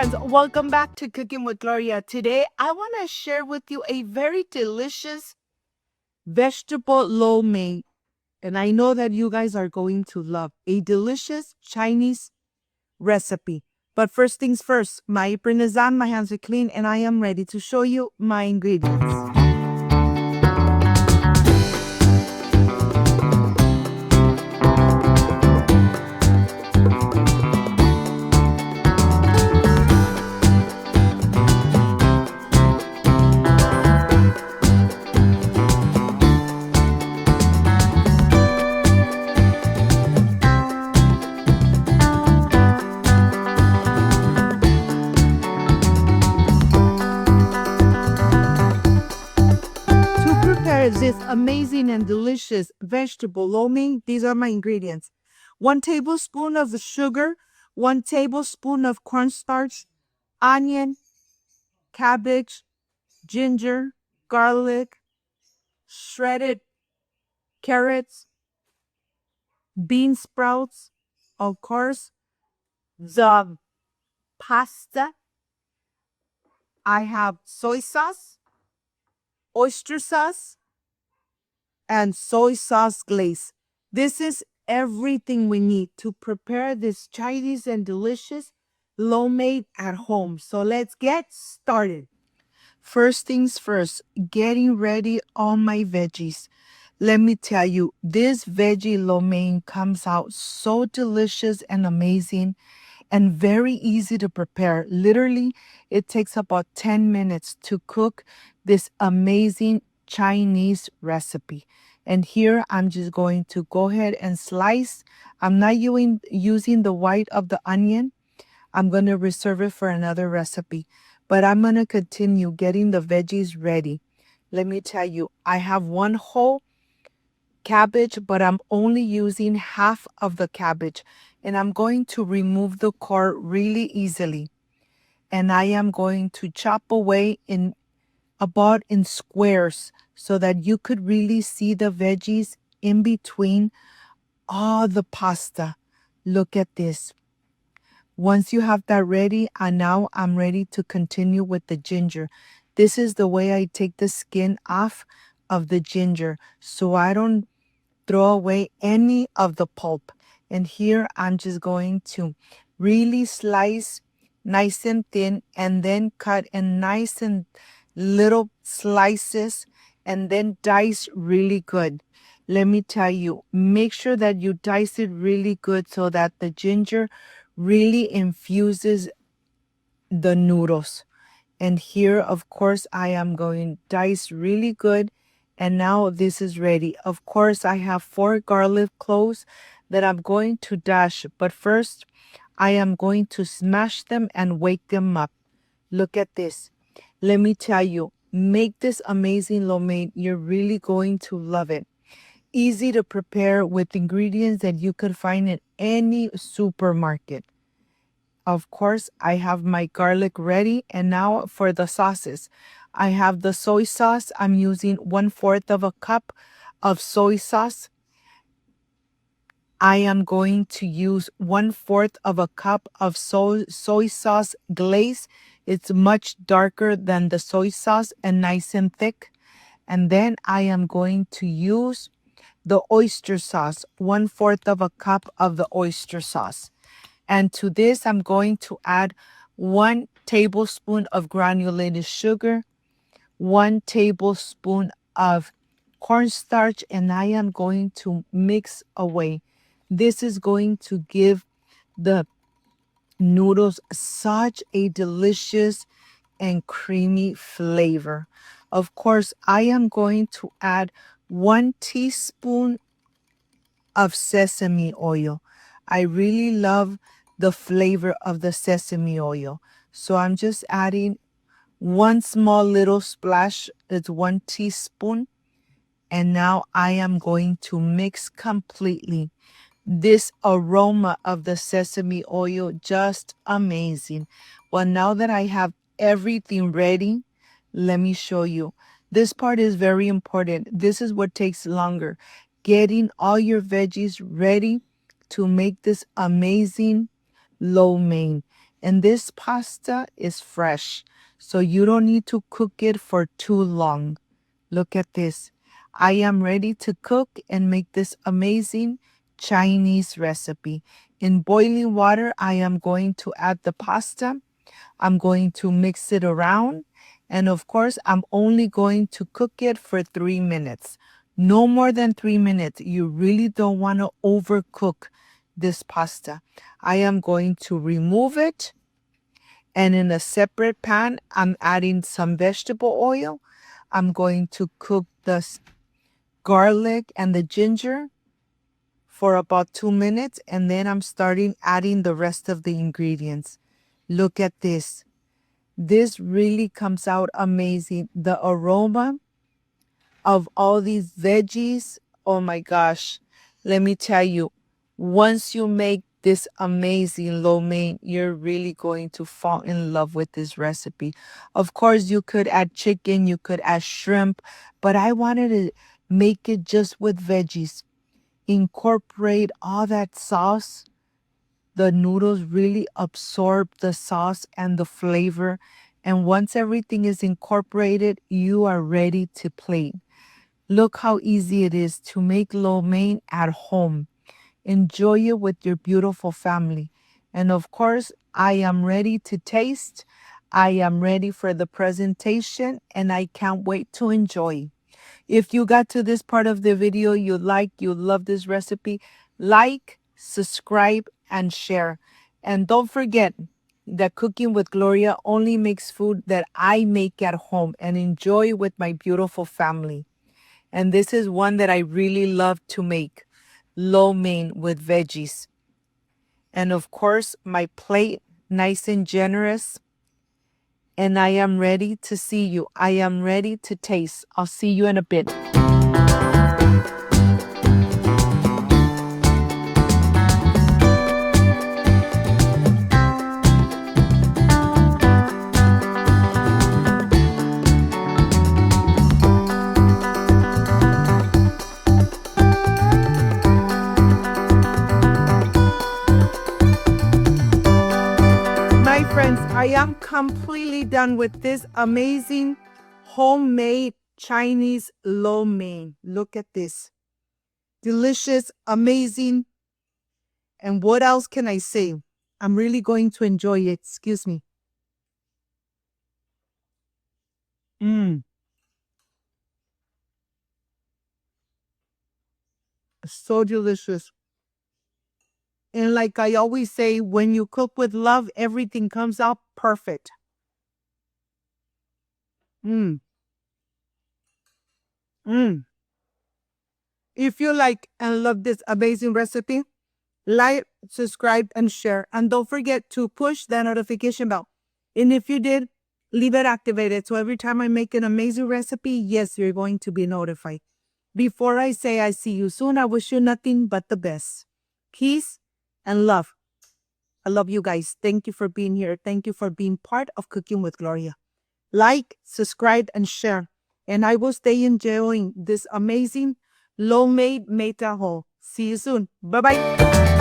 friends, welcome back to Cooking with Gloria. Today, I want to share with you a very delicious vegetable lo mein, and I know that you guys are going to love a delicious Chinese recipe. But first things first, my apron is on, my hands are clean, and I am ready to show you my ingredients. This amazing and delicious vegetable lo mein, these are my ingredients. 1 tablespoon of the sugar, 1 tablespoon of cornstarch, onion, cabbage, ginger, garlic, shredded carrots, bean sprouts, of course, the pasta. I have soy sauce, oyster sauce, and soy sauce glaze. This is everything we need to prepare this Chinese and delicious lo mein at home. So let's get started. First things first, getting ready all my veggies. Let me tell you, this veggie lo mein comes out so delicious and amazing and very easy to prepare. Literally, it takes about 10 minutes to cook this amazing Chinese recipe. And here I'm just going to go ahead and slice. I'm not using the white of the onion. I'm going to reserve it for another recipe. But I'm going to continue getting the veggies ready. Let me tell you, I have 1 whole cabbage, but I'm only using half of the cabbage. And I'm going to remove the core really easily. And I am going to chop away in squares so that you could really see the veggies in between all the pasta. Look at this. Once you have that ready, and now I'm ready to continue with the ginger. This is the way I take the skin off of the ginger so I don't throw away any of the pulp. And here I'm just going to really slice nice and thin and then cut in nice and little slices and then dice really good. Let me tell you, make sure that you dice it really good so that the ginger really infuses the noodles. And here, of course, I am going to dice really good. And now this is ready. Of course, I have 4 garlic cloves that I'm going to dash. But first, I am going to smash them and wake them up. Look at this. Let me tell you, make this amazing lo mein. You're really going to love it. Easy to prepare with ingredients that you could find in any supermarket. Of course, I have my garlic ready. And now for the sauces. I have the soy sauce. I'm using 1/4 of a cup of soy sauce. I am going to use 1/4 of a cup of soy sauce glaze. It's much darker than the soy sauce and nice and thick. And then I am going to use the oyster sauce, 1/4 of a cup of the oyster sauce. And to this, I'm going to add 1 tablespoon of granulated sugar, 1 tablespoon of cornstarch, and I am going to mix away. This is going to give the noodles such a delicious and creamy flavor. Of course, I am going to add 1 teaspoon of sesame oil. I really love the flavor of the sesame oil. So I'm just adding 1 small little splash. It's 1 teaspoon. And now I am going to mix completely. This aroma of the sesame oil, just amazing. Well, now that I have everything ready, let me show you. This part is very important. This is what takes longer. Getting all your veggies ready to make this amazing lo mein. And this pasta is fresh, so you don't need to cook it for too long. Look at this. I am ready to cook and make this amazing Chinese recipe. In boiling water, I am going to add the pasta. I'm going to mix it around. And of course, I'm only going to cook it for 3 minutes. No more than 3 minutes. You really don't want to overcook this pasta. I am going to remove it. And in a separate pan, I'm adding some vegetable oil. I'm going to cook the garlic and the ginger for about 2 minutes. And then I'm starting adding the rest of the ingredients. Look at this. This really comes out amazing. The aroma of all these veggies, oh my gosh. Let me tell you, once you make this amazing lo mein, you're really going to fall in love with this recipe. Of course, you could add chicken, you could add shrimp, but I wanted to make it just with veggies. Incorporate all that sauce. The noodles really absorb the sauce and the flavor. And once everything is incorporated, you are ready to plate. Look how easy it is to make lo mein at home. Enjoy it with your beautiful family. And of course, I am ready to taste. I am ready for the presentation, and I can't wait to enjoy. If you got to this part of the video, you love this recipe, like, subscribe, and share. And don't forget that Cooking with Gloria only makes food that I make at home and enjoy with my beautiful family. And this is one that I really love to make, lo mein with veggies. And of course, my plate, nice and generous. And I am ready to see you. I am ready to taste. I'll see you in a bit. My friends, I am completely done with this amazing homemade Chinese lo mein. Look at this. Delicious, amazing. And what else can I say? I'm really going to enjoy it. Excuse me. So delicious. And like I always say, when you cook with love, everything comes out perfect. If you like and love this amazing recipe, like, subscribe, and share. And don't forget to push that notification bell. And if you did, leave it activated. So every time I make an amazing recipe, yes, you're going to be notified. Before I say I see you soon, I wish you nothing but the best. Peace and love. I love you guys. Thank you for being here. Thank you for being part of Cooking with Gloria. Like, subscribe, and share. And I will stay enjoying this amazing lo mein made at home. See you soon. Bye-bye.